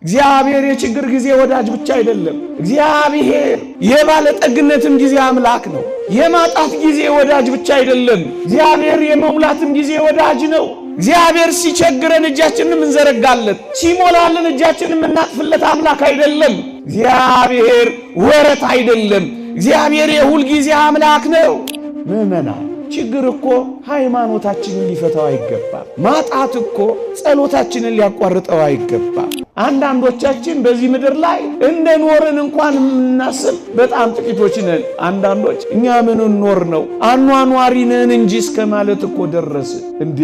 እግዚአብሔር የችግር ጊዜ ወዳጅ ብቻ አይደለም። እግዚአብሔር የባለጠግነትም ጊዜ አምላክ ነው። የማጣት ጊዜ ወዳጅ ብቻ አይደለም። እግዚአብሔር የመሙላትም ጊዜ ወዳጅ ነው። እግዚአብሔር ሲቸግረን እጃችንን እንዘረጋለን፣ ሲሞላልን እጃችንን እናጥፍለት አምላክ አይደለም። እግዚአብሔር ወረት አይደለም። እግዚአብሔር የሁል ጊዜ አምላክ ነው። ምእመናን ችግር እኮ ሃይማኖታችንን ሊፈታው አይገባም። ማጣት እኮ ጸሎታችንን ሊያቋርጠው አይገባም። አንዳንዶቻችን በዚህ ምድር ላይ እንደኖርን እንኳን የምናስብ በጣም ጥቂቶች ነን። አንዳንዶች እኛ ምን ኖር ነው አኗኗሪ ነን እንጂ እስከ ማለት እኮ ደረስን እንዴ!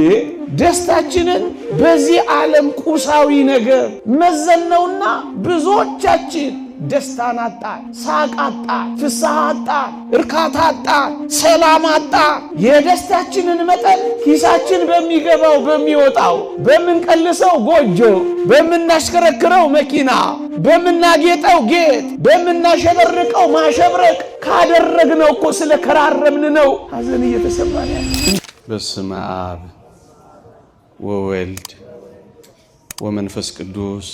ደስታችንን በዚህ ዓለም ቁሳዊ ነገር መዘነውና ብዙዎቻችን ደስታን አጣን፣ ሳቅ አጣን፣ ፍስሐ አጣን፣ እርካታ አጣን፣ ሰላም አጣን። የደስታችንን መጠን ኪሳችን በሚገባው በሚወጣው፣ በምንቀልሰው ጎጆ፣ በምናሽከረክረው መኪና፣ በምናጌጠው ጌጥ፣ በምናሸበርቀው ማሸብረቅ ካደረግነው እኮ ስለከራረምን ነው ሐዘን እየተሰማን ያለ። በስመ አብ ወወልድ ወመንፈስ ቅዱስ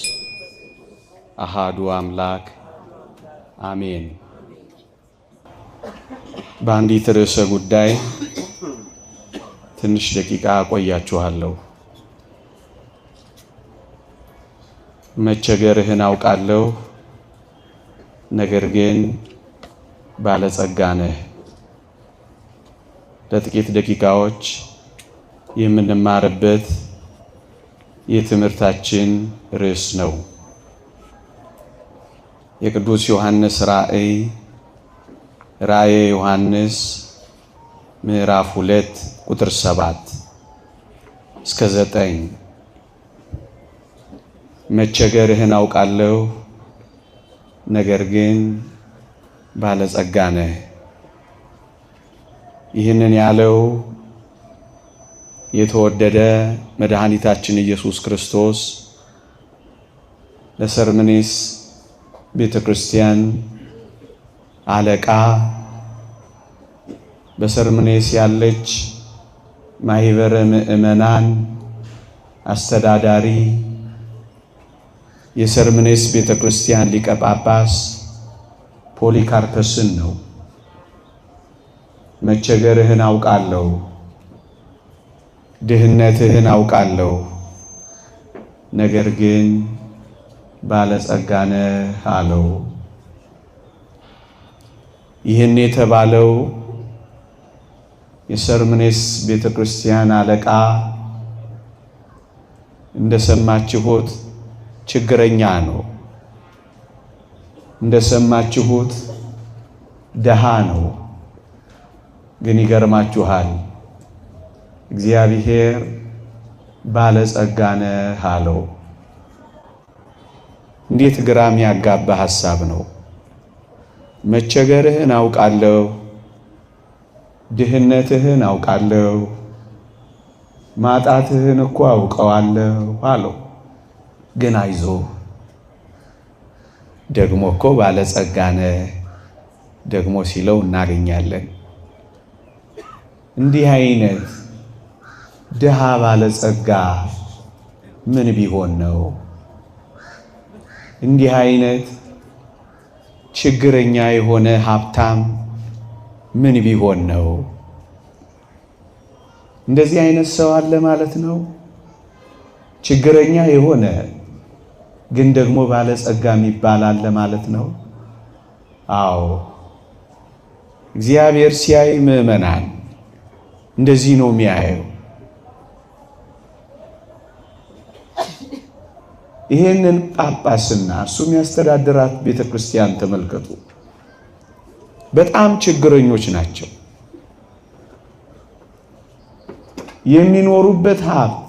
አሃዱ አምላክ አሜን። በአንዲት ርዕሰ ጉዳይ ትንሽ ደቂቃ ቆያችኋለሁ። መቸገርህን አውቃለሁ፣ ነገር ግን ባለጸጋ ነህ። ለጥቂት ደቂቃዎች የምንማርበት የትምህርታችን ርዕስ ነው። የቅዱስ ዮሐንስ ራእየ ዮሐንስ ምዕራፍ 2 ቁጥር 7 እስከ 9 መቸገርህን አውቃለሁ፣ ነገር ግን ባለጸጋ ነህ። ይህንን ያለው የተወደደ መድኃኒታችን ኢየሱስ ክርስቶስ ለሰርምኔስ ቤተ ክርስቲያን አለቃ፣ በሰርምኔስ ያለች ማህበረ ምእመናን አስተዳዳሪ፣ የሰርምኔስ ቤተ ክርስቲያን ሊቀ ጳጳስ ፖሊካርፐስን ነው። መቸገርህን አውቃለሁ፣ ድህነትህን አውቃለሁ፣ ነገር ግን ባለጸጋ ነህ አለው። ይህን የተባለው የሰርምኔስ ቤተ ክርስቲያን አለቃ እንደሰማችሁት ችግረኛ ነው። እንደሰማችሁት ደሃ ነው። ግን ይገርማችኋል፣ እግዚአብሔር ባለጸጋ ነህ አለው። እንዴት ግራም ያጋባ ሐሳብ ነው! መቸገርህን አውቃለሁ፣ ድህነትህን አውቃለሁ፣ ማጣትህን እኮ አውቀዋለሁ አለው። ግን አይዞህ ደግሞ እኮ ባለጸጋ ነህ ደግሞ ሲለው እናገኛለን። እንዲህ አይነት ድሃ ባለጸጋ ምን ቢሆን ነው? እንዲህ አይነት ችግረኛ የሆነ ሀብታም ምን ቢሆን ነው? እንደዚህ አይነት ሰው አለ ማለት ነው። ችግረኛ የሆነ ግን ደግሞ ባለጸጋ የሚባል አለ ማለት ነው። አዎ፣ እግዚአብሔር ሲያይ ምእመናን እንደዚህ ነው የሚያየው። ይሄንን ጳጳስና እሱ የሚያስተዳድራት ቤተ ክርስቲያን ተመልከቱ። በጣም ችግረኞች ናቸው። የሚኖሩበት ሀብት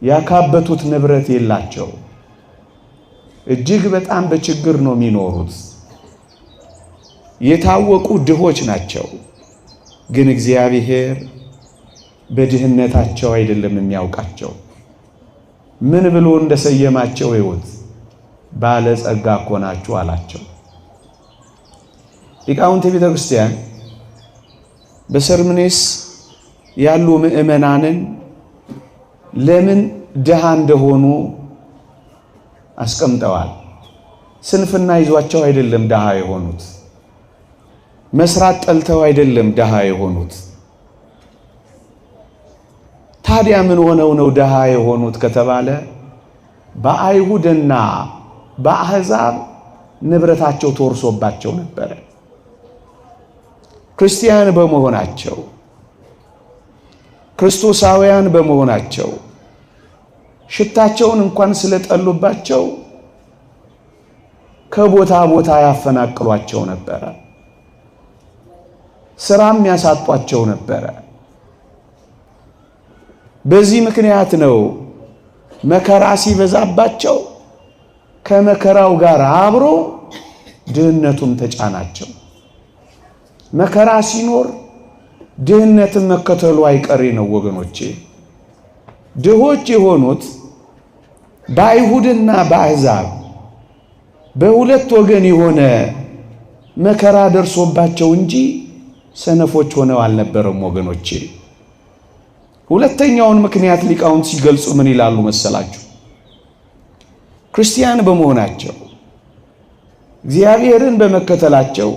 ያካበቱት ንብረት የላቸው። እጅግ በጣም በችግር ነው የሚኖሩት። የታወቁ ድሆች ናቸው። ግን እግዚአብሔር በድህነታቸው አይደለም የሚያውቃቸው። ምን ብሎ እንደሰየማቸው ይወት ባለጸጋ እኮ ናችሁ አላቸው። ሊቃውንተ ቤተ ክርስቲያን በሰርምኔስ ያሉ ምእመናንን ለምን ድሃ እንደሆኑ አስቀምጠዋል። ስንፍና ይዟቸው አይደለም ድሃ የሆኑት፣ መስራት ጠልተው አይደለም ድሃ የሆኑት። ታዲያ ምን ሆነው ነው ድሃ የሆኑት ከተባለ በአይሁድና በአሕዛብ ንብረታቸው ተወርሶባቸው ነበረ። ክርስቲያን በመሆናቸው ክርስቶሳውያን በመሆናቸው ሽታቸውን እንኳን ስለጠሉባቸው ከቦታ ቦታ ያፈናቅሏቸው ነበረ። ስራም ያሳጧቸው ነበረ። በዚህ ምክንያት ነው መከራ ሲበዛባቸው ከመከራው ጋር አብሮ ድህነቱም ተጫናቸው። መከራ ሲኖር ድህነትን መከተሉ አይቀሬ ነው ወገኖቼ። ድሆች የሆኑት በአይሁድና በአሕዛብ በሁለት ወገን የሆነ መከራ ደርሶባቸው እንጂ ሰነፎች ሆነው አልነበረም ወገኖቼ። ሁለተኛውን ምክንያት ሊቃውንት ሲገልጹ ምን ይላሉ መሰላችሁ? ክርስቲያን በመሆናቸው እግዚአብሔርን በመከተላቸው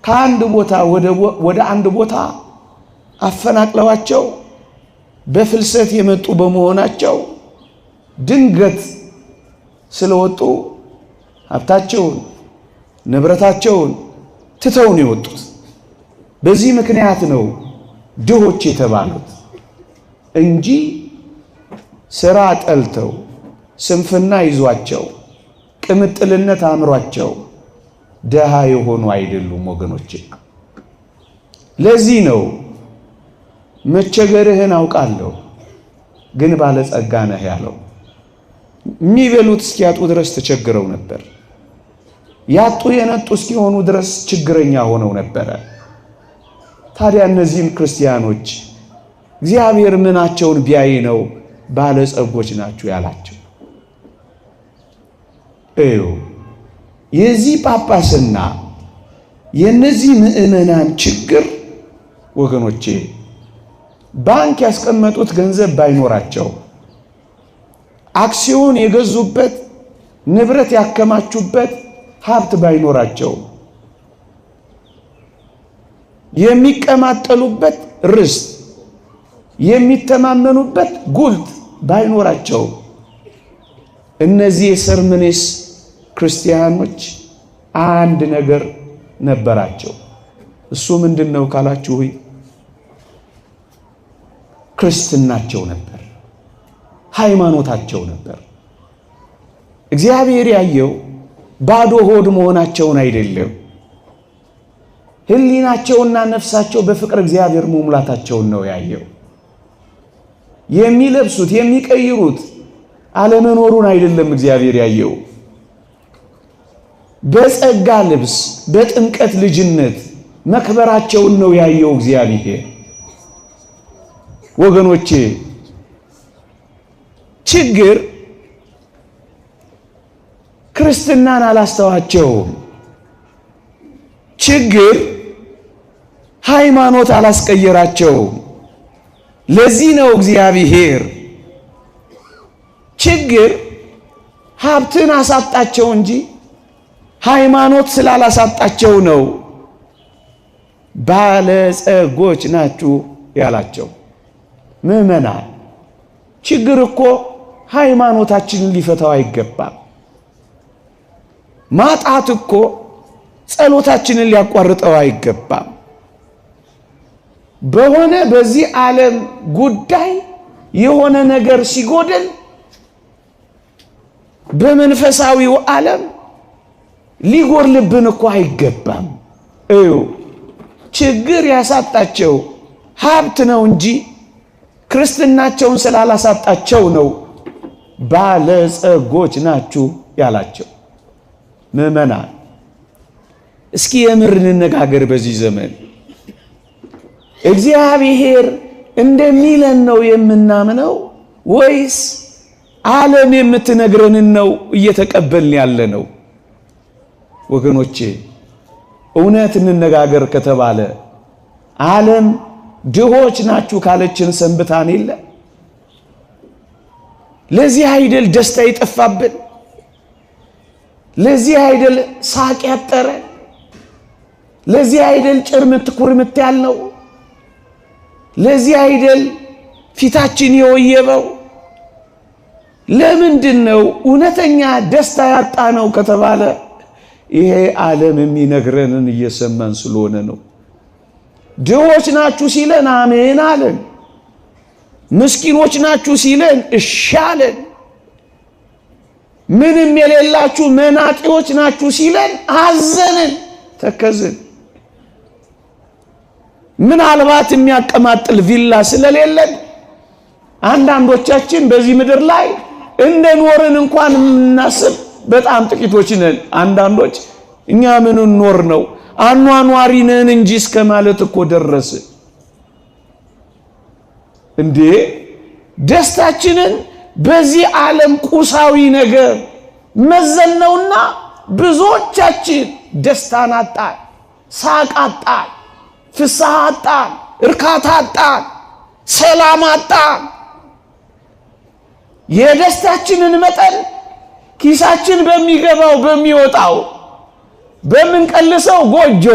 ከአንድ ቦታ ወደ አንድ ቦታ አፈናቅለዋቸው በፍልሰት የመጡ በመሆናቸው ድንገት ስለወጡ ሀብታቸውን ንብረታቸውን ትተው ነው የወጡት። በዚህ ምክንያት ነው ድሆች የተባሉት እንጂ ስራ ጠልተው ስንፍና ይዟቸው ቅምጥልነት አምሯቸው ደሃ የሆኑ አይደሉም ወገኖቼ። ለዚህ ነው መቸገርህን አውቃለሁ ግን ባለጸጋ ነህ ያለው። የሚበሉት እስኪያጡ ድረስ ተቸግረው ነበር። ያጡ የነጡ እስኪሆኑ ድረስ ችግረኛ ሆነው ነበረ። ታዲያ እነዚህም ክርስቲያኖች እግዚአብሔር ምናቸውን ቢያይ ነው ባለጸጎች ናችሁ ያላቸው? የዚህ ጳጳስና የነዚህ ምዕመናን ችግር ወገኖቼ ባንክ ያስቀመጡት ገንዘብ ባይኖራቸው፣ አክሲዮን የገዙበት ንብረት ያከማቹበት ሀብት ባይኖራቸው፣ የሚቀማጠሉበት ርስት የሚተማመኑበት ጉልት ባይኖራቸው እነዚህ የሰርምኔስ ክርስቲያኖች አንድ ነገር ነበራቸው። እሱ ምንድነው ካላችሁ ክርስትናቸው ነበር፣ ሃይማኖታቸው ነበር። እግዚአብሔር ያየው ባዶ ሆድ መሆናቸውን አይደለም፣ ሕሊናቸውና ነፍሳቸው በፍቅር እግዚአብሔር መሙላታቸውን ነው ያየው። የሚለብሱት የሚቀይሩት አለመኖሩን አይደለም እግዚአብሔር ያየው። በጸጋ ልብስ በጥምቀት ልጅነት መክበራቸውን ነው ያየው እግዚአብሔር። ወገኖቼ ችግር ክርስትናን አላስተዋቸውም። ችግር ሃይማኖት አላስቀየራቸውም። ለዚህ ነው እግዚአብሔር ችግር ሀብትን አሳጣቸው እንጂ ሃይማኖት ስላላሳጣቸው ነው ባለጸጎች ናችሁ ያላቸው። ምዕመናን ችግር እኮ ሃይማኖታችንን ሊፈታው አይገባም። ማጣት እኮ ጸሎታችንን ሊያቋርጠው አይገባም። በሆነ በዚህ ዓለም ጉዳይ የሆነ ነገር ሲጎደል በመንፈሳዊው ዓለም ሊጎርልብን እኮ አይገባም። ችግር ያሳጣቸው ሀብት ነው እንጂ ክርስትናቸውን ስላላሳጣቸው ነው ባለጸጎች ናችሁ ያላቸው። ምዕመናን እስኪ የምር እንነጋገር። በዚህ ዘመን እግዚአብሔር እንደሚለን ነው የምናምነው ወይስ ዓለም የምትነግረንን ነው እየተቀበልን ያለ ነው? ወገኖቼ እውነት እንነጋገር ከተባለ ዓለም ድሆች ናችሁ ካለችን ሰንብታን የለ? ለዚህ አይደል ደስታ ይጠፋብን? ለዚህ አይደል ሳቅ ያጠረ? ለዚህ አይደል ጭርምት ኩርምት ያልነው? ለዚህ አይደል ፊታችን የወየበው? ለምንድን ነው እውነተኛ ደስታ ያጣ ነው ከተባለ ይሄ ዓለም የሚነግረንን እየሰማን ስለሆነ ነው። ድሆች ናችሁ ሲለን አሜን አለን። ምስኪኖች ናችሁ ሲለን እሺ አለን። ምንም የሌላችሁ መናጢዎች ናችሁ ሲለን አዘንን፣ ተከዝን። ምናልባት የሚያቀማጥል ቪላ ስለሌለን አንዳንዶቻችን በዚህ ምድር ላይ እንደኖርን እንኳን የምናስብ በጣም ጥቂቶች ነን። አንዳንዶች እኛ ምን ኖር ነው አኗኗሪ ነን እንጂ እስከ ማለት እኮ ደረስ እንዴ! ደስታችንን በዚህ ዓለም ቁሳዊ ነገር መዘነውና ብዙዎቻችን ደስታን አጣን፣ ሳቅ አጣን፣ ፍስሐ አጣን፣ እርካታ አጣን፣ ሰላም አጣን። የደስታችንን መጠን ኪሳችን በሚገባው በሚወጣው በምንቀልሰው ጎጆ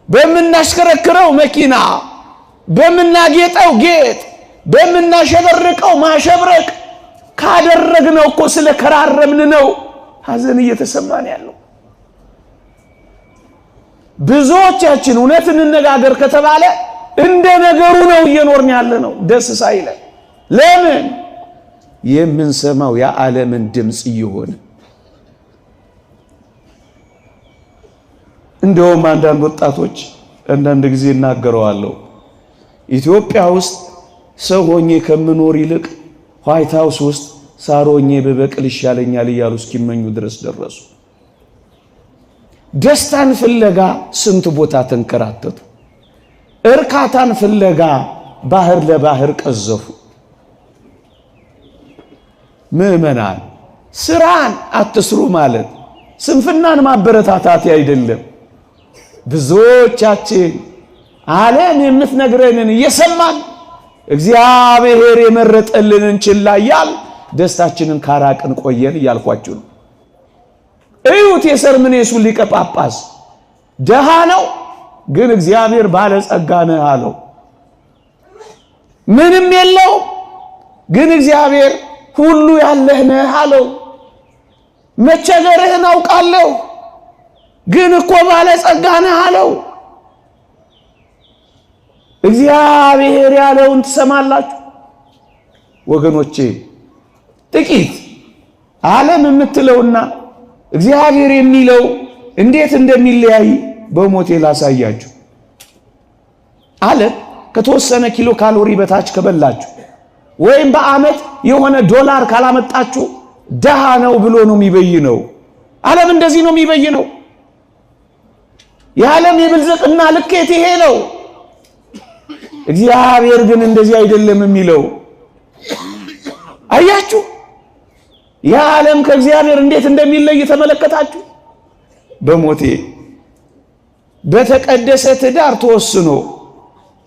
በምናሽከረክረው መኪና በምናጌጠው ጌጥ በምናሸበርቀው ማሸብረቅ ካደረግነው እኮ ስለከራረምን ነው ሐዘን እየተሰማን ያለው። ብዙዎቻችን እውነት እንነጋገር ከተባለ እንደ ነገሩ ነው እየኖርን ያለ ነው ደስ ሳይለን። ለምን? የምንሰማው የዓለምን ድምፅ እየሆነ። እንደውም አንዳንድ ወጣቶች አንዳንድ ጊዜ እናገረዋለሁ፣ ኢትዮጵያ ውስጥ ሰው ሆኜ ከምኖር ይልቅ ዋይት ሃውስ ውስጥ ሳር ሆኜ በበቅል ይሻለኛል እያሉ እስኪመኙ ድረስ ደረሱ። ደስታን ፍለጋ ስንት ቦታ ተንከራተቱ። እርካታን ፍለጋ ባህር ለባህር ቀዘፉ። ምዕመናን፣ ስራን አትስሩ ማለት ስንፍናን ማበረታታት አይደለም። ብዙዎቻችን ዓለም የምትነግረንን እየሰማን እግዚአብሔር የመረጠልንን ችላ እያል ደስታችንን ካራቅን ቆየን እያልኳችሁ ነው። እዩት፣ የሰርምኔሱ ሊቀ ጳጳስ ደሃ ነው፣ ግን እግዚአብሔር ባለጸጋ ነህ አለው። ምንም የለው፣ ግን እግዚአብሔር ሁሉ ያለህ ነህ አለው። መቸገርህን አውቃለሁ፣ ግን እኮ ባለጸጋ ነህ አለው። እግዚአብሔር ያለውን ትሰማላችሁ ወገኖቼ። ጥቂት ዓለም የምትለውና እግዚአብሔር የሚለው እንዴት እንደሚለያይ በሞቴ ላሳያችሁ። ዓለም ከተወሰነ ኪሎ ካሎሪ በታች ከበላችሁ ወይም በዓመት የሆነ ዶላር ካላመጣችሁ ደሃ ነው ብሎ ነው የሚበይነው። ዓለም እንደዚህ ነው የሚበይነው። የዓለም የብልጽግና ልኬት ይሄ ነው። እግዚአብሔር ግን እንደዚህ አይደለም የሚለው። አያችሁ የዓለም ከእግዚአብሔር እንዴት እንደሚለይ ተመለከታችሁ። በሞቴ በተቀደሰ ትዳር ተወስኖ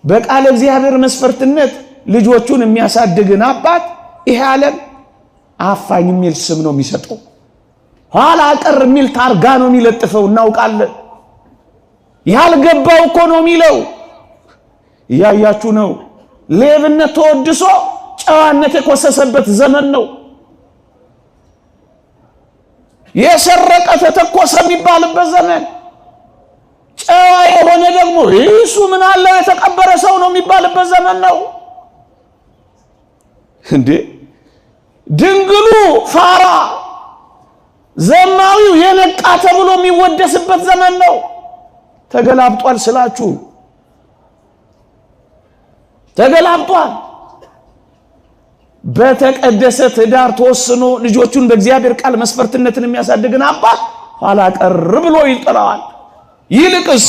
በቃለ እግዚአብሔር መስፈርትነት ልጆቹን የሚያሳድግን አባት ይሄ ዓለም አፋኝ የሚል ስም ነው የሚሰጠው። ኋላ ቀር የሚል ታርጋ ነው የሚለጥፈው። እናውቃለን። ያልገባው እኮ ነው የሚለው። እያያችሁ ነው። ሌብነት ተወድሶ ጨዋነት የኮሰሰበት ዘመን ነው። የሰረቀ ተተኮሰ የሚባልበት ዘመን፣ ጨዋ የሆነ ደግሞ እሱ ምን አለው የተቀበረ ሰው ነው የሚባልበት ዘመን ነው። እንዴ ድንግሉ ፋራ ዘማዊው የነቃ ተብሎ የሚወደስበት ዘመን ነው። ተገላብጧል ስላችሁ ተገላብጧል። በተቀደሰ ትዳር ተወስኖ ልጆቹን በእግዚአብሔር ቃል መስፈርትነትን የሚያሳድግን አባት ኋላ ቀር ብሎ ይጥለዋል። ይልቅስ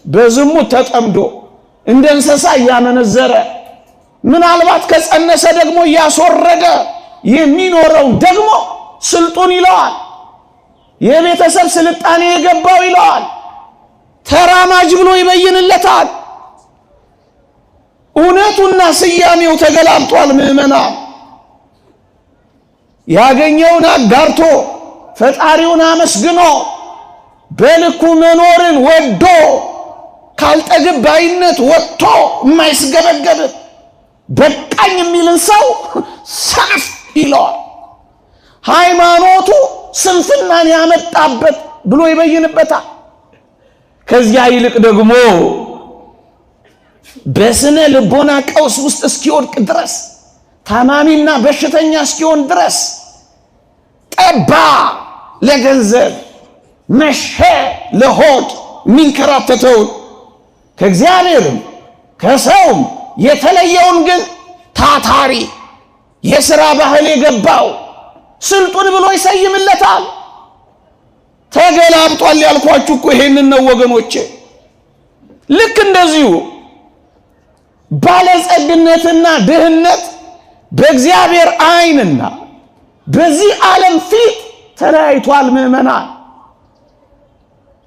በዝሙት ተጠምዶ እንደ እንስሳ እያመነዘረ ምናልባት ከጸነሰ ደግሞ እያስወረደ የሚኖረው ደግሞ ስልጡን ይለዋል። የቤተሰብ ስልጣኔ የገባው ይለዋል። ተራማጅ ብሎ ይበይንለታል። እውነቱና ስያሜው ተገላብጧል። ምዕመናን ያገኘውን አጋርቶ ፈጣሪውን አመስግኖ በልኩ መኖርን ወዶ ካልጠግብ ባይነት ወጥቶ የማይስገበገብ በቃኝ የሚልን ሰው ሰነፍ ይለዋል። ሃይማኖቱ ስንፍናን ያመጣበት ብሎ ይበይንበታል። ከዚያ ይልቅ ደግሞ በስነ ልቦና ቀውስ ውስጥ እስኪወድቅ ድረስ ታማሚና በሽተኛ እስኪሆን ድረስ ጠባ ለገንዘብ መሸ ለሆድ የሚንከራተተውን ከእግዚአብሔርም ከሰውም የተለየውን ግን ታታሪ የሥራ ባህል የገባው ስልጡን ብሎ ይሰይምለታል። ተገላብጧል ያልኳችሁ እኮ ይሄንን ነው ወገኖቼ። ልክ እንደዚሁ ባለጸግነትና ድህነት በእግዚአብሔር ዓይንና በዚህ ዓለም ፊት ተለያይቷል። ምዕመናን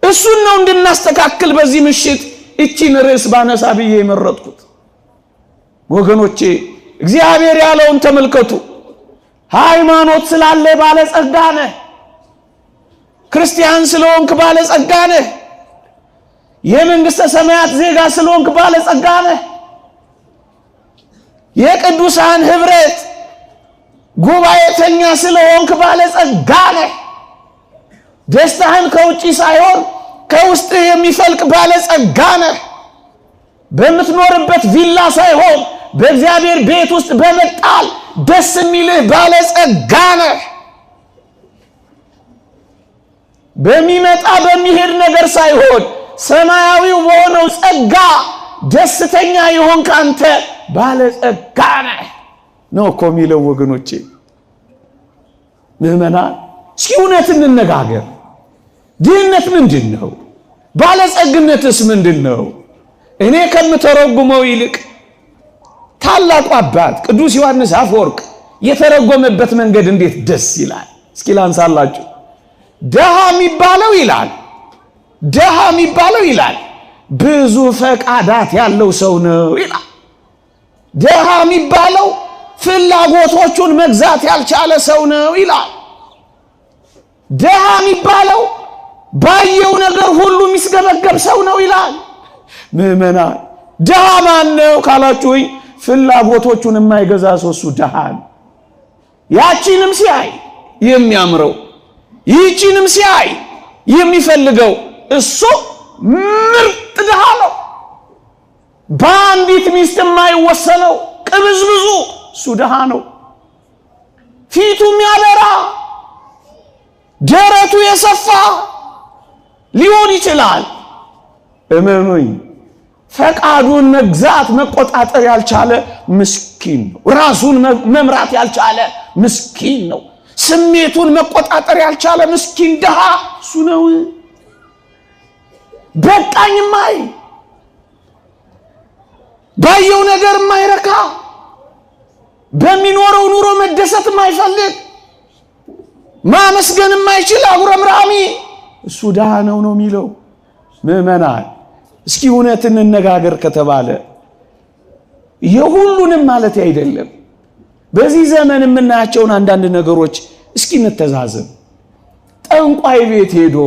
እሱን ነው እንድናስተካክል በዚህ ምሽት እቺን ርዕስ ባነሳ ብዬ የመረጥኩት። ወገኖቼ እግዚአብሔር ያለውን ተመልከቱ። ሃይማኖት ስላለ ባለጸጋ ነህ፣ ክርስቲያን ስለሆንክ ባለጸጋ ነህ፣ የመንግሥተ ሰማያት ዜጋ ስለሆንክ ባለጸጋ ነህ፣ የቅዱሳን ኅብረት ጉባኤተኛ ስለሆንክ ባለጸጋ ነህ፣ ደስታህን ከውጪ ሳይሆን ከውስጥ የሚፈልቅ ባለጸጋ ነህ፣ በምትኖርበት ቪላ ሳይሆን በእግዚአብሔር ቤት ውስጥ በመጣል ደስ የሚልህ ባለጸጋ ነህ። በሚመጣ በሚሄድ ነገር ሳይሆን ሰማያዊው በሆነው ጸጋ ደስተኛ የሆንክ አንተ ባለጸጋ ነህ ነው እኮ የሚለው ወገኖቼ። ምዕመናን እስኪ እውነት እንነጋገር። ድህነት ምንድን ነው? ባለጸግነትስ ምንድን ነው? እኔ ከምተረጉመው ይልቅ ታላቁ አባት ቅዱስ ዮሐንስ አፈወርቅ የተረጎመበት መንገድ እንዴት ደስ ይላል! እስኪ ላንሳላችሁ። ደሃ የሚባለው ይላል ብዙ ፈቃዳት ያለው ሰው ነው ይላል። ደሃ የሚባለው ፍላጎቶቹን መግዛት ያልቻለ ሰው ነው ይላል። ደሃ የሚባለው ባየው ነገር ሁሉ የሚስገበገብ ሰው ነው ይላል። ምዕመናን ደሃ ማን ነው ካላችሁኝ፣ ፍላጎቶቹን የማይገዛ ሰው እሱ ደሃ ነው። ያቺንም ሲያይ የሚያምረው ይህቺንም ሲያይ የሚፈልገው እሱ ምርጥ ደሃ ነው። በአንዲት ሚስት የማይወሰነው ቅብዝብዙ እሱ ደሃ ነው። ፊቱ የሚያበራ ደረቱ የሰፋ ሊሆን ይችላል። እመኑኝ ፈቃዱን መግዛት መቆጣጠር ያልቻለ ምስኪን ነው። ራሱን መምራት ያልቻለ ምስኪን ነው። ስሜቱን መቆጣጠር ያልቻለ ምስኪን ደሃ እሱ ነው። በቃኝ ማይ ባየው ነገር ማይረካ በሚኖረው ኑሮ መደሰት ማይፈልግ ማመስገን ማይችል አጉረምራሚ እሱ ደሃ ነው የሚለው። ምዕመናን እስኪ እውነት እንነጋገር ከተባለ የሁሉንም ማለት አይደለም። በዚህ ዘመን የምናያቸውን አንዳንድ ነገሮች እስኪ እንተዛዘብ። ጠንቋይ ቤት ሄዶ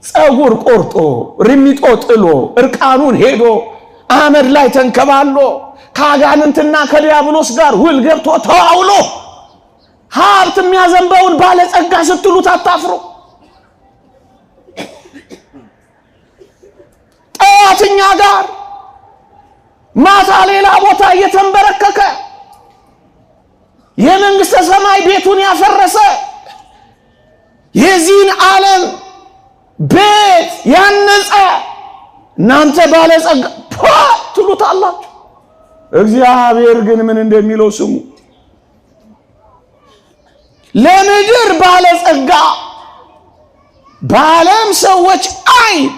ጸጉር ቆርጦ ርሚጦ ጥሎ እርቃኑን ሄዶ አመድ ላይ ተንከባሎ ከአጋንንትና ከዲያብሎስ ጋር ውል ገብቶ ተዋውሎ ሀብት የሚያዘንበውን ባለጸጋ ስትሉት አታፍሩ? ጠዋትኛ ጋር ማታ ሌላ ቦታ እየተንበረከከ የመንግሥተ ሰማይ ቤቱን ያፈረሰ የዚህን ዓለም ቤት ያነጸ እናንተ ባለጸጋ ትሉታላችሁ። እግዚአብሔር ግን ምን እንደሚለው ስሙ። ለምድር ባለጸጋ በዓለም ሰዎች ዓይን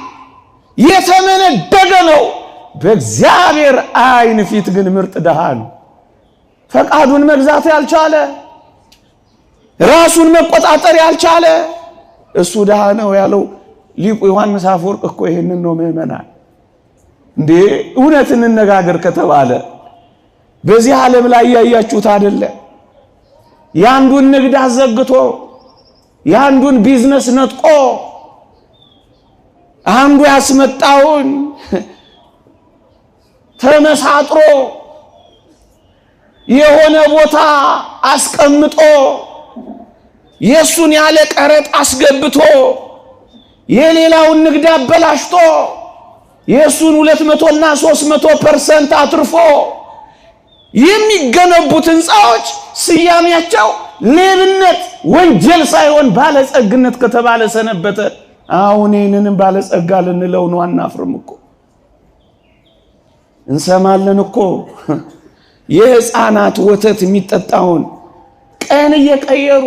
የተመነደገ ነው፣ በእግዚአብሔር ዓይን ፊት ግን ምርጥ ደሃ ነው። ፈቃዱን መግዛት ያልቻለ ራሱን መቆጣጠር ያልቻለ እሱ ደሃ ነው ያለው ሊቁ ዮሐንስ አፈወርቅ እኮ ይሄንን ነው። ምዕመናን እንዴ እውነት እንነጋገር ከተባለ በዚህ ዓለም ላይ ያያችሁት አይደለ? ያንዱን ንግድ አዘግቶ የአንዱን ቢዝነስ ነጥቆ አንዱ ያስመጣውን ተመሳጥሮ የሆነ ቦታ አስቀምጦ የሱን ያለ ቀረጥ አስገብቶ የሌላውን ንግድ አበላሽቶ የሱን 200 እና 300% አትርፎ የሚገነቡት ህንጻዎች ስያሜያቸው ሌብነት ወንጀል ሳይሆን ባለጸግነት ከተባለ ሰነበተ። አሁን ይህንንም ባለጸጋ ልንለው ነው። አናፍርም እኮ እንሰማለን እኮ የህፃናት ወተት የሚጠጣውን ቀን እየቀየሩ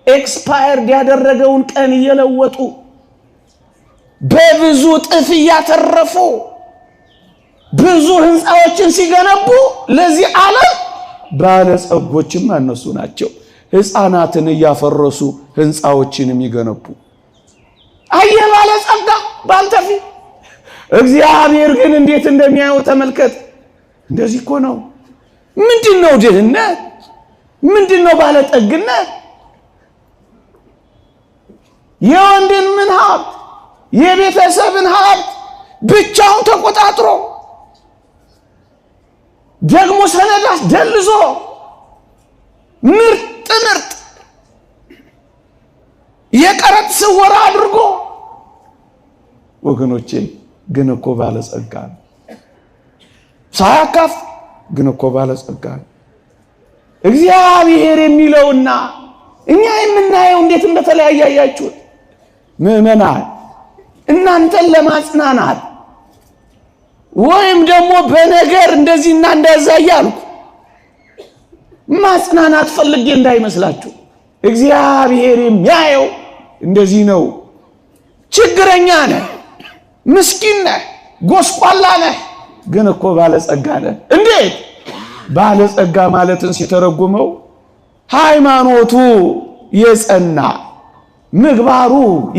ኤክስፓየርድ ያደረገውን ቀን እየለወጡ በብዙ ጥፍ እያተረፉ ብዙ ህንፃዎችን ሲገነቡ ለዚህ ዓለም ባለጸጎችም እነሱ ናቸው። ህፃናትን እያፈረሱ ህንፃዎችን የሚገነቡ አየ ባለጸጋ ባንተ ፊት። እግዚአብሔር ግን እንዴት እንደሚያየው ተመልከት። እንደዚህ እኮ ነው። ምንድነው ድህነት? ምንድነው ባለጠግነት? የወንድን ምን ሀብት የቤተሰብን ሀብት ብቻውን ተቆጣጥሮ ደግሞ ሰነዳስ ደልዞ ምርጥ የቀረጥ ስወራ አድርጎ ወገኖቼ ግን እኮ ባለጸጋ ነው። ሳያካፍ ግን እኮ ባለጸጋ ነው። እግዚአብሔር የሚለውና እኛ የምናየው እንዴት እንደተለያያያችሁ ምእመናን፣ እናንተን ለማጽናናት ወይም ደግሞ በነገር እንደዚህና እንደዛ እያልኩ ማጽናናት ፈልጌ እንዳይመስላችሁ። እግዚአብሔር የሚያየው እንደዚህ ነው። ችግረኛ ነህ፣ ምስኪን ነህ፣ ጎስቋላ ነህ፣ ግን እኮ ባለጸጋ ነህ። እንዴት? ባለጸጋ ማለትን ሲተረጉመው ሃይማኖቱ የጸና ምግባሩ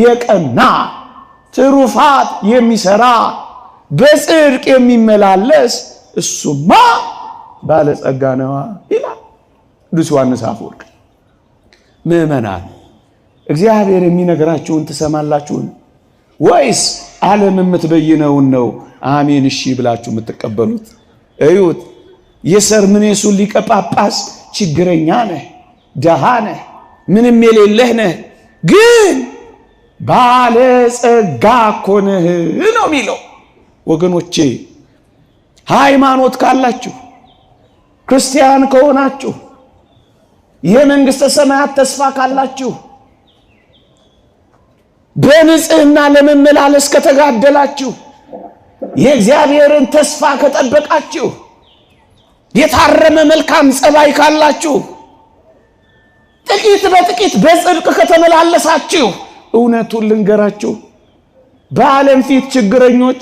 የቀና ትሩፋት የሚሰራ በጽድቅ የሚመላለስ እሱማ ባለጸጋ ነው ይላል ቅዱስ ዮሐንስ አፈወርቅ። ምእመናን እግዚአብሔር የሚነግራችሁን ትሰማላችሁን ወይስ ዓለም የምትበይነውን ነው አሜን እሺ ብላችሁ የምትቀበሉት? እዩት። የሰርምኔሱ ሊቀ ጳጳስ ችግረኛ ነህ፣ ደሃ ነህ፣ ምንም የሌለህ ነህ፣ ግን ባለጸጋ እኮ ነህ ነው የሚለው። ወገኖቼ ሃይማኖት ካላችሁ ክርስቲያን ከሆናችሁ የመንግስተ ሰማያት ተስፋ ካላችሁ በንጽህና ለመመላለስ ከተጋደላችሁ የእግዚአብሔርን ተስፋ ከጠበቃችሁ የታረመ መልካም ጸባይ ካላችሁ ጥቂት በጥቂት በጽድቅ ከተመላለሳችሁ እውነቱን ልንገራችሁ በዓለም ፊት ችግረኞች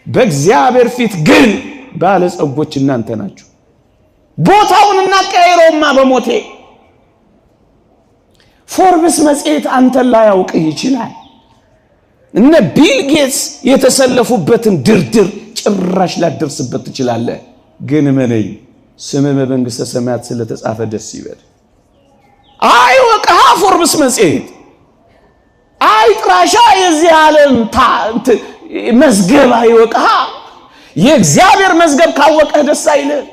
በእግዚአብሔር ፊት ግን ባለጸጎች እናንተ ናችሁ። ቦታውን እናቀያይረውማ በሞቴ ፎርብስ መጽሔት አንተን ላያውቅህ ይችላል። እነ ቢል ጌትስ የተሰለፉበትን ድርድር ጭራሽ ላደርስበት ትችላለህ። ግን እመነኝ ስምህ በመንግሥተ ሰማያት ስለተጻፈ ደስ ይበል። አይወቅሃ ፎርብስ መጽሔት አይጥራሻ የዚህ ዓለም መዝገብ አይወቅሃ። የእግዚአብሔር መዝገብ ካወቀህ ደስ አይልህ።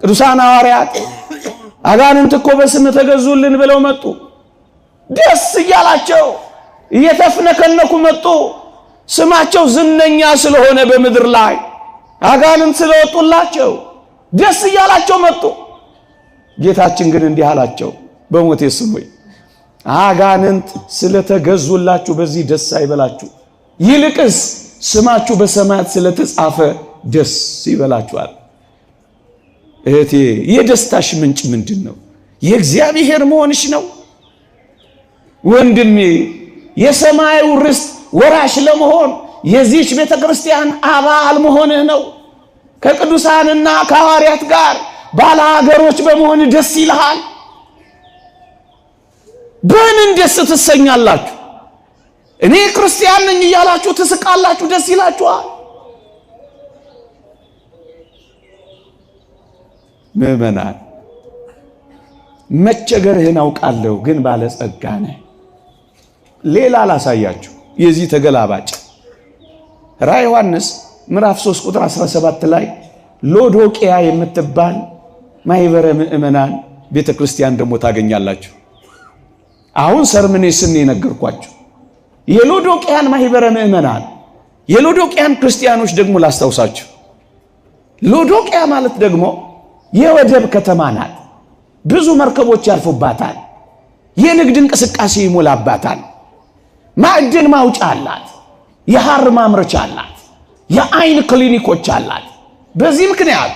ቅዱሳን ሐዋርያት አጋንንት እኮ በስምህ ተገዙልን ብለው መጡ። ደስ እያላቸው እየተፍነከነኩ መጡ። ስማቸው ዝነኛ ስለሆነ በምድር ላይ አጋንንት ስለወጡላቸው ደስ እያላቸው መጡ። ጌታችን ግን እንዲህ አላቸው፣ በሞቴ ስሙኝ፣ አጋንንት ስለተገዙላችሁ በዚህ ደስ አይበላችሁ፣ ይልቅስ ስማችሁ በሰማያት ስለተጻፈ ደስ ይበላችኋል። እህቴ የደስታሽ ምንጭ ምንድን ነው? የእግዚአብሔር መሆንሽ ነው? ወንድሜ የሰማዩ ርስት ወራሽ ለመሆን የዚህች ቤተክርስቲያን አባል መሆንህ ነው። ከቅዱሳንና ከሐዋርያት ጋር ባለ ሀገሮች በመሆን ደስ ይልሃል። በምን ደስ ትሰኛላችሁ? እኔ ክርስቲያን ነኝ እያላችሁ ትስቃላችሁ፣ ደስ ይላችኋል። ምእመናን መቸገርህን አውቃለሁ ግን ባለጸጋ ነህ። ሌላ ላሳያችሁ የዚህ ተገላባጭ ራዕየ ዮሐንስ ምዕራፍ 3 ቁጥር 17 ላይ ሎዶቅያ የምትባል ማህበረ ምእመናን ቤተክርስቲያን ደግሞ ታገኛላችሁ። አሁን ሰርምኔስን የነገርኳችሁ የሎዶቅያን ማህበረ ምእመናን የሎዶቅያን ክርስቲያኖች ደግሞ ላስታውሳችሁ። ሎዶቅያ ማለት ደግሞ የወደብ ከተማ ናት። ብዙ መርከቦች ያልፉባታል። የንግድ እንቅስቃሴ ይሞላባታል። ማዕድን ማውጫ አላት። የሐር ማምረቻ አላት። የአይን ክሊኒኮች አላት። በዚህ ምክንያት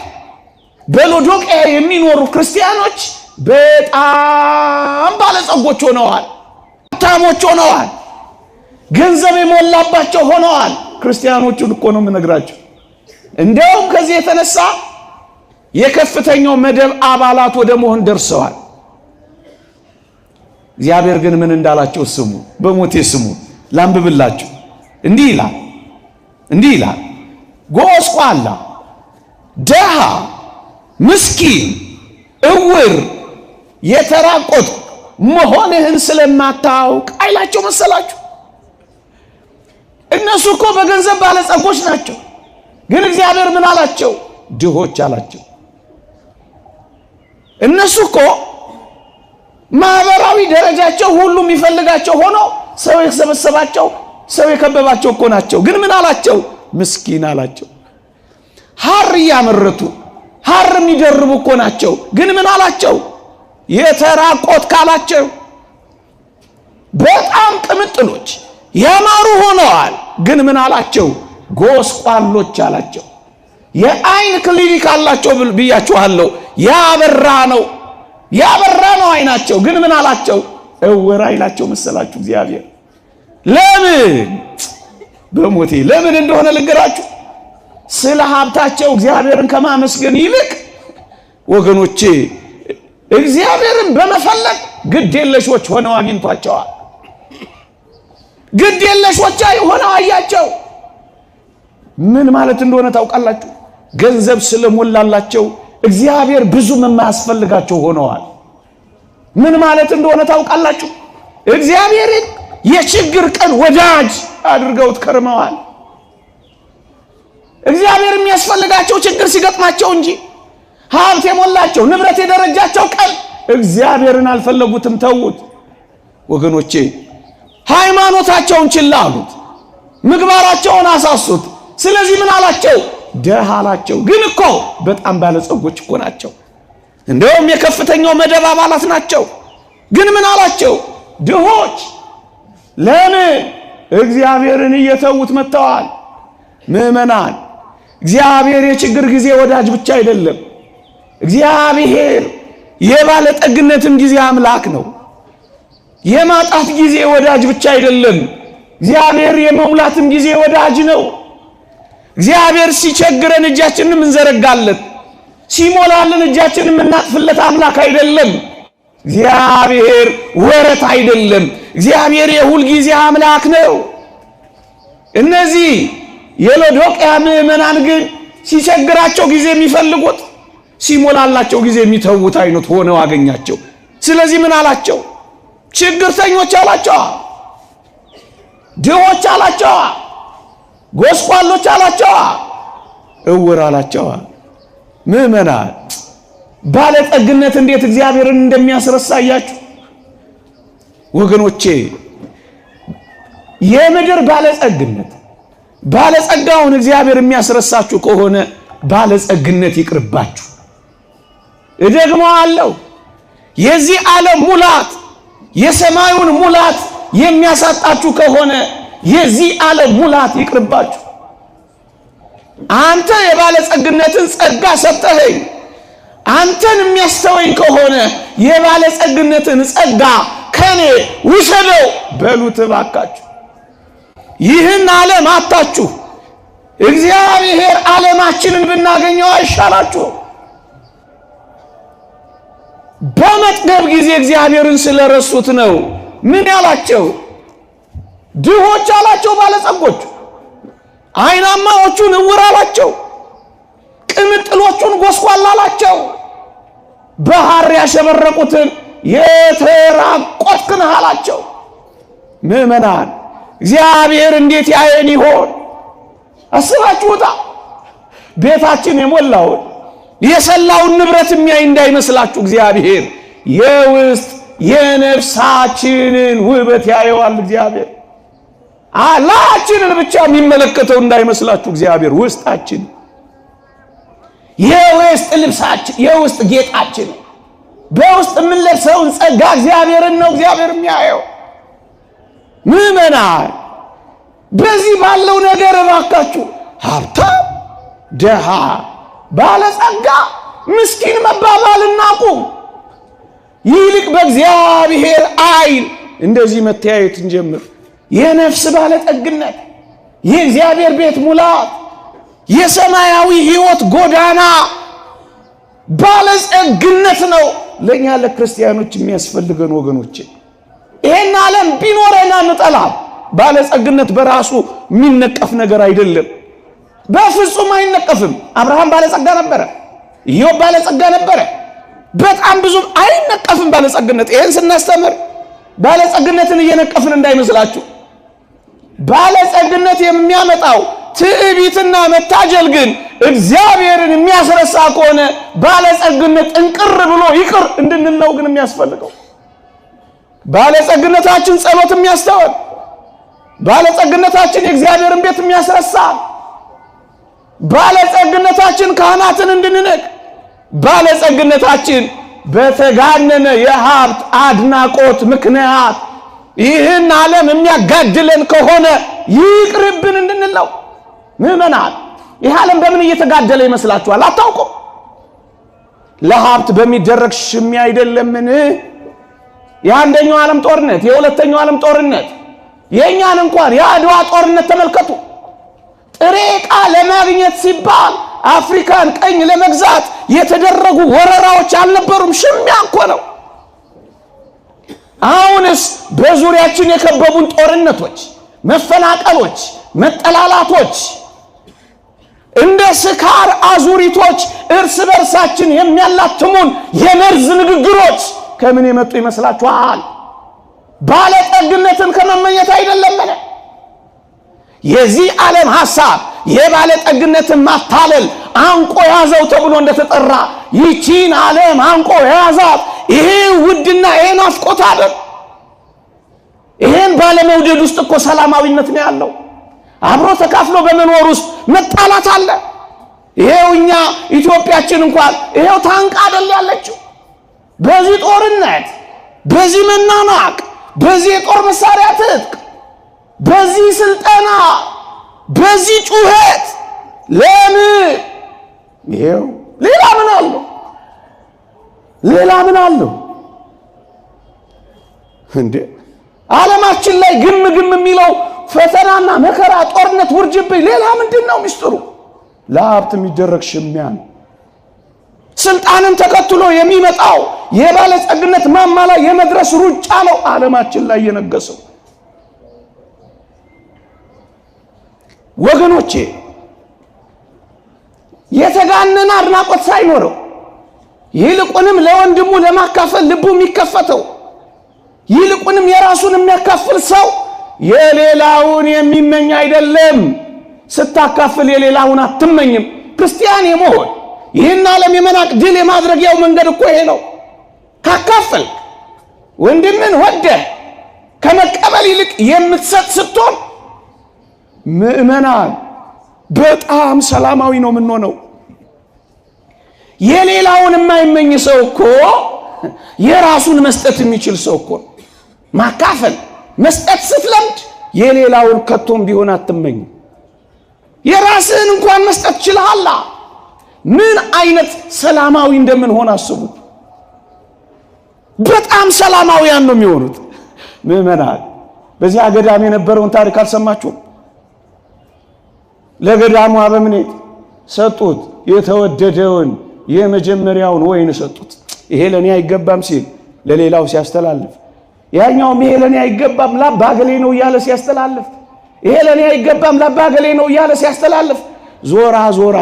በሎዶቅያ የሚኖሩ ክርስቲያኖች በጣም ባለጸጎች ሆነዋል። ሀብታሞች ሆነዋል። ገንዘብ የሞላባቸው ሆነዋል። ክርስቲያኖቹን እኮ ነው የምነግራቸው። እንደውም ከዚህ የተነሳ የከፍተኛው መደብ አባላት ወደ መሆን ደርሰዋል። እግዚአብሔር ግን ምን እንዳላቸው ስሙ። በሞቴ ስሙ ላንብብላችሁ። እንዲህ ይላል ጎስቋላ፣ ደሃ፣ ምስኪን፣ እውር፣ የተራቆት መሆንህን ስለማታውቅ አይላቸው መሰላችሁ? እነሱ እኮ በገንዘብ ባለጸጎች ናቸው። ግን እግዚአብሔር ምን አላቸው? ድሆች አላቸው። እነሱ እኮ ማህበራዊ ደረጃቸው ሁሉ የሚፈልጋቸው ሆኖ ሰው የሰበሰባቸው ሰው የከበባቸው እኮ ናቸው። ግን ምን አላቸው? ምስኪን አላቸው። ሐር እያመረቱ ሐር የሚደርቡ እኮ ናቸው። ግን ምን አላቸው? የተራቆት ካላቸው በጣም ቅምጥሎች ያማሩ ሆነዋል። ግን ምን አላቸው? ጎስቋሎች አላቸው። የአይን ክሊኒክ አላቸው ብያችኋለሁ። ያበራ ነው አይናቸው። ግን ምን አላቸው? እውር አይላቸው መሰላችሁ እግዚአብሔር። ለምን? በሞቴ ለምን እንደሆነ ልንገራችሁ። ስለ ሀብታቸው እግዚአብሔርን ከማመስገን ይልቅ ወገኖቼ እግዚአብሔርን በመፈለግ ግዴለሾች ሆነው አግኝቷቸዋል። ግዴለሾች ሆነው አያቸው። ምን ማለት እንደሆነ ታውቃላችሁ? ገንዘብ ስለሞላላቸው እግዚአብሔር ብዙም የማያስፈልጋቸው ሆነዋል። ምን ማለት እንደሆነ ታውቃላችሁ? እግዚአብሔርን የችግር ቀን ወዳጅ አድርገውት ከርመዋል። እግዚአብሔር የሚያስፈልጋቸው ችግር ሲገጥማቸው እንጂ ሀብት የሞላቸው ንብረት የደረጃቸው ቀን እግዚአብሔርን አልፈለጉትም፣ ተዉት። ወገኖቼ ሃይማኖታቸውን ችላ አሉት፣ ምግባራቸውን አሳሱት። ስለዚህ ምን አላቸው? ደሃ አላቸው። ግን እኮ በጣም ባለጸጎች እኮ ናቸው። እንደውም የከፍተኛው መደብ አባላት ናቸው። ግን ምን አላቸው? ድሆች። ለምን? እግዚአብሔርን እየተዉት መጥተዋል። ምዕመናን፣ እግዚአብሔር የችግር ጊዜ ወዳጅ ብቻ አይደለም። እግዚአብሔር የባለጠግነትም ጊዜ አምላክ ነው። የማጣት ጊዜ ወዳጅ ብቻ አይደለም። እግዚአብሔር የመሙላትም ጊዜ ወዳጅ ነው። እግዚአብሔር ሲቸግረን እጃችንን እንዘረጋለን፣ ሲሞላልን እጃችንን እናጥፍለት አምላክ አይደለም። እግዚአብሔር ወረት አይደለም። እግዚአብሔር የሁል ጊዜ አምላክ ነው። እነዚህ የሎዶቅያ ምዕመናን ግን ሲቸግራቸው ጊዜ የሚፈልጉት ሲሞላላቸው ጊዜ የሚተዉት አይነት ሆነው አገኛቸው። ስለዚህ ምን አላቸው? ችግርተኞች አላቸው፣ ድሆች አላቸው፣ ጎስቋሎች አላቸው፣ እውር አላቸው። ምዕመናን፣ ባለጠግነት እንዴት እግዚአብሔርን እንደሚያስረሳያችሁ ወገኖቼ። የምድር ባለጸግነት ባለጸጋውን እግዚአብሔር የሚያስረሳችሁ ከሆነ ባለጸግነት ይቅርባችሁ። እደግመዋለሁ፣ የዚህ ዓለም ሙላት የሰማዩን ሙላት የሚያሳጣችሁ ከሆነ የዚህ ዓለም ሙላት ይቅርባችሁ። አንተ የባለጸግነትን ጸጋ ሰጠኸኝ፣ አንተን የሚያስተወኝ ከሆነ የባለጸግነትን ጸጋ ከኔ ውሰደው በሉት እባካችሁ። ይህን ዓለም አጣችሁ፣ እግዚአብሔር ዓለማችንን ብናገኘው አይሻላችሁ? በመጥገብ ጊዜ እግዚአብሔርን ስለረሱት ነው። ምን ያላቸው? ድሆች አላቸው፣ ባለጸጎች። አይናማዎቹን እውር አላቸው፣ ቅምጥሎቹን ጎስቋላ አላቸው። በሐር ያሸበረቁትን የተራቆትክን አላቸው። ምእመናን እግዚአብሔር እንዴት ያየን ይሆን? አስባችሁታ? ቤታችን የሞላውን የሰላውን ንብረት የሚያይ እንዳይመስላችሁ እግዚአብሔር የውስጥ የነፍሳችንን ውበት ያየዋል። እግዚአብሔር አላችንን ብቻ የሚመለከተው እንዳይመስላችሁ እግዚአብሔር ውስጣችን፣ የውስጥ ልብሳችን፣ የውስጥ ጌጣችን፣ በውስጥ የምንለብሰውን ጸጋ እግዚአብሔርን ነው እግዚአብሔር የሚያየው። ምእመናን በዚህ ባለው ነገር እባካችሁ ሀብታም፣ ደሃ፣ ባለጸጋ፣ ምስኪን መባባል እናቁም። ይልቅ በእግዚአብሔር ዓይን እንደዚህ መተያየት እንጀምር። የነፍስ ባለጠግነት፣ የእግዚአብሔር ቤት ሙላት፣ የሰማያዊ ሕይወት ጎዳና ባለጸግነት ነው ለእኛ ለክርስቲያኖች የሚያስፈልገን ወገኖች። ይሄን ዓለም ቢኖረን አንጠላም። ባለጸግነት በራሱ የሚነቀፍ ነገር አይደለም፣ በፍጹም አይነቀፍም። አብርሃም ባለጸጋ ነበረ፣ ኢዮብ ባለጸጋ ነበረ። በጣም ብዙ አይነቀፍም ባለጸግነት። ይሄን ስናስተምር ባለጸግነትን እየነቀፍን እንዳይመስላችሁ። ባለጸግነት የሚያመጣው ትዕቢትና መታጀል ግን እግዚአብሔርን የሚያስረሳ ከሆነ ባለጸግነት ጥንቅር ብሎ ይቅር እንድንል ነው ግን የሚያስፈልገው። ባለጸግነታችን ጸሎት የሚያስተወን፣ ባለጸግነታችን የእግዚአብሔርን ቤት የሚያስረሳ፣ ባለጸግነታችን ካህናትን እንድንንቅ፣ ባለጸግነታችን በተጋነነ የሀብት አድናቆት ምክንያት ይህን ዓለም የሚያጋድለን ከሆነ ይቅርብን እንድንል ነው። ምእመናን ይህ ዓለም በምን እየተጋደለ ይመስላችኋል? አታውቁም? ለሀብት በሚደረግ ሽሚያ አይደለምን? የአንደኛው ዓለም ጦርነት፣ የሁለተኛው ዓለም ጦርነት፣ የእኛን እንኳን የአድዋ ጦርነት ተመልከቱ። ጥሬ ዕቃ ለማግኘት ሲባል አፍሪካን ቀኝ ለመግዛት የተደረጉ ወረራዎች አልነበሩም? ሽሚያ እኮ ነው። አሁንስ በዙሪያችን የከበቡን ጦርነቶች፣ መፈናቀሎች፣ መጠላላቶች፣ እንደ ስካር አዙሪቶች እርስ በርሳችን የሚያላትሙን የመርዝ ንግግሮች ከምን የመጡ ይመስላችኋል? ባለጠግነትን ከመመኘት አይደለምን? የዚህ ዓለም ሐሳብ የባለጠግነትን ማታለል አንቆ ያዘው ተብሎ እንደተጠራ ይቺን ዓለም አንቆ ያዛት ይሄ ውድና ይሄ ናፍቆት አይደል? ይሄን ባለመውደድ ውስጥ እኮ ሰላማዊነት ነው ያለው። አብሮ ተካፍሎ በመኖር ውስጥ መጣላት አለ። ይሄው እኛ ኢትዮጵያችን እንኳን ይሄው ታንቃ አይደል ያለችው? በዚህ ጦርነት፣ በዚህ መናናቅ፣ በዚህ የጦር መሳሪያ ትጥቅ፣ በዚህ ስልጠና፣ በዚህ ጩኸት ለምን? ይሄው ሌላ ምን አለው? ሌላ ምን አለው እንዴ? ዓለማችን ላይ ግም የሚለው ፈተናና መከራ፣ ጦርነት፣ ውርጅብኝ ሌላ ምንድን ነው ሚስጥሩ? ለሀብት የሚደረግ ሽሚያ ነው። ስልጣንን ተከትሎ የሚመጣው የባለጸግነት ማማ ላይ የመድረስ ሩጫ ነው ዓለማችን ላይ የነገሰው። ወገኖቼ የተጋነነ አድናቆት ሳይኖረው ይልቁንም ለወንድሙ ለማካፈል ልቡ የሚከፈተው ይልቁንም የራሱን የሚያካፍል ሰው የሌላውን የሚመኝ አይደለም። ስታካፍል የሌላውን አትመኝም። ክርስቲያን የመሆን ይህን ዓለም የመናቅ ድል የማድረጊያው መንገድ እኮ ይሄ ነው። ካካፈል ወንድምን ወደህ ከመቀበል ይልቅ የምትሰጥ ስትሆን ምእመናን በጣም ሰላማዊ ነው የምንሆነው። የሌላውን የማይመኝ ሰው እኮ የራሱን መስጠት የሚችል ሰው እኮ ማካፈል መስጠት ስትለምድ የሌላውን ከቶም ቢሆን አትመኝ። የራስህን እንኳን መስጠት ችለሃል። ምን አይነት ሰላማዊ እንደምንሆን አስቡት። በጣም ሰላማዊያን ነው የሚሆኑት ምእመናን። በዚህ ገዳም የነበረውን ታሪክ አልሰማችሁም? ለገዳሙ አበምኔት ሰጡት፣ የተወደደውን የመጀመሪያውን ወይን ሰጡት። ይሄ ለኔ አይገባም ሲል ለሌላው ሲያስተላልፍ፣ ያኛውም ይሄ ለኔ አይገባም ለአባገሌ ነው እያለ ሲያስተላልፍ፣ ይሄ ለኔ አይገባም ለአባገሌ ነው እያለ ሲያስተላልፍ፣ ዞራ ዞራ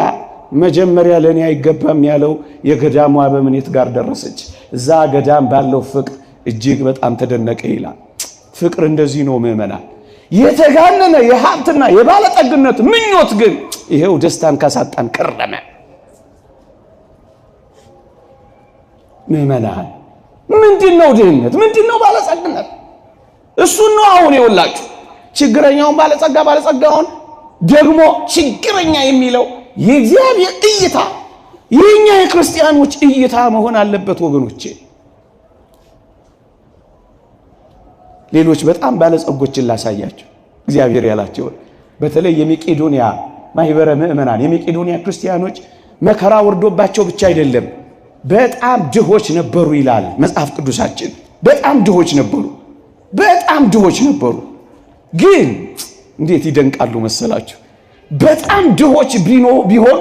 መጀመሪያ ለኔ አይገባም ያለው የገዳሙ አበምኔት ጋር ደረሰች። እዛ ገዳም ባለው ፍቅር እጅግ በጣም ተደነቀ ይላል። ፍቅር እንደዚህ ነው ምእመናን። የተጋነነ የሀብትና የባለጠግነት ምኞት ግን ይሄው ደስታን ካሳጣን ከረመ። ምእመናን ምንድነው ድህነት? ምንድነው ባለጸግነት? እሱን ነው አሁን ይወላችሁ ችግረኛውን ባለጸጋውን ደግሞ ችግረኛ የሚለው የእግዚአብሔር እይታ የኛ የክርስቲያኖች እይታ መሆን አለበት ወገኖቼ። ሌሎች በጣም ባለጸጎችን ላሳያቸው እግዚአብሔር ያላቸው በተለይ የመቄዶንያ ማህበረ ምእመናን የመቄዶንያ ክርስቲያኖች መከራ ወርዶባቸው ብቻ አይደለም በጣም ድሆች ነበሩ ይላል መጽሐፍ ቅዱሳችን። በጣም ድሆች ነበሩ። ግን እንዴት ይደንቃሉ መሰላችሁ? በጣም ድሆች ቢሆኑ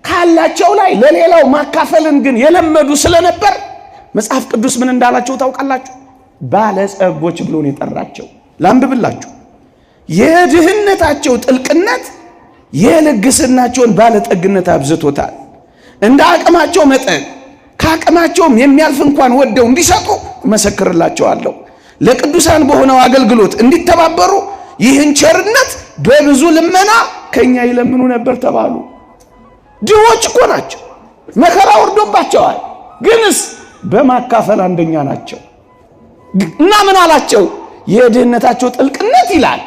ካላቸው ላይ ለሌላው ማካፈልን ግን የለመዱ ስለነበር መጽሐፍ ቅዱስ ምን እንዳላቸው ታውቃላችሁ? ባለጸጎች ብሎ ነው የጠራቸው። ላንብብላችሁ። የድህነታቸው ጥልቅነት የልግስናቸውን ባለጠግነት አብዝቶታል። እንደ አቅማቸው መጠን ከአቅማቸውም የሚያልፍ እንኳን ወደው እንዲሰጡ እመሰክርላቸዋለሁ። ለቅዱሳን በሆነው አገልግሎት እንዲተባበሩ ይህን ቸርነት በብዙ ልመና ከኛ ይለምኑ ነበር ተባሉ። ድሆች እኮ ናቸው፣ መከራ ወርዶባቸዋል። ግንስ በማካፈል አንደኛ ናቸው። እና ምን አላቸው? የድህነታቸው ጥልቅነት ይላል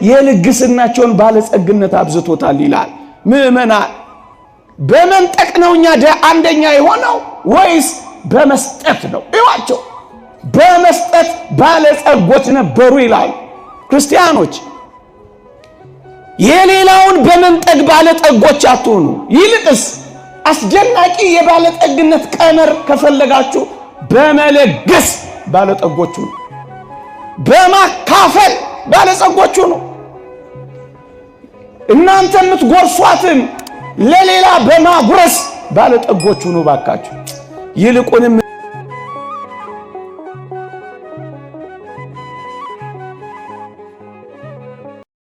የልግስናቸውን ባለጸግነት አብዝቶታል ይላል። ምእመናን በመንጠቅ ነው እኛ አንደኛ የሆነው ወይስ በመስጠት ነው? ይዋቸው በመስጠት ባለጸጎች ነበሩ ይላል። ክርስቲያኖች የሌላውን በመንጠቅ ባለጠጎች አትሆኑ። ይልቅስ አስደናቂ የባለጠግነት ቀመር ከፈለጋችሁ በመለገስ ባለጠጎቹ ነው፣ በማካፈል ባለጸጎቹ ነው። እናንተ የምትጎርሷትን ለሌላ በማጉረስ ባለጠጎቹ ነው ባካችሁ። ይልቁንም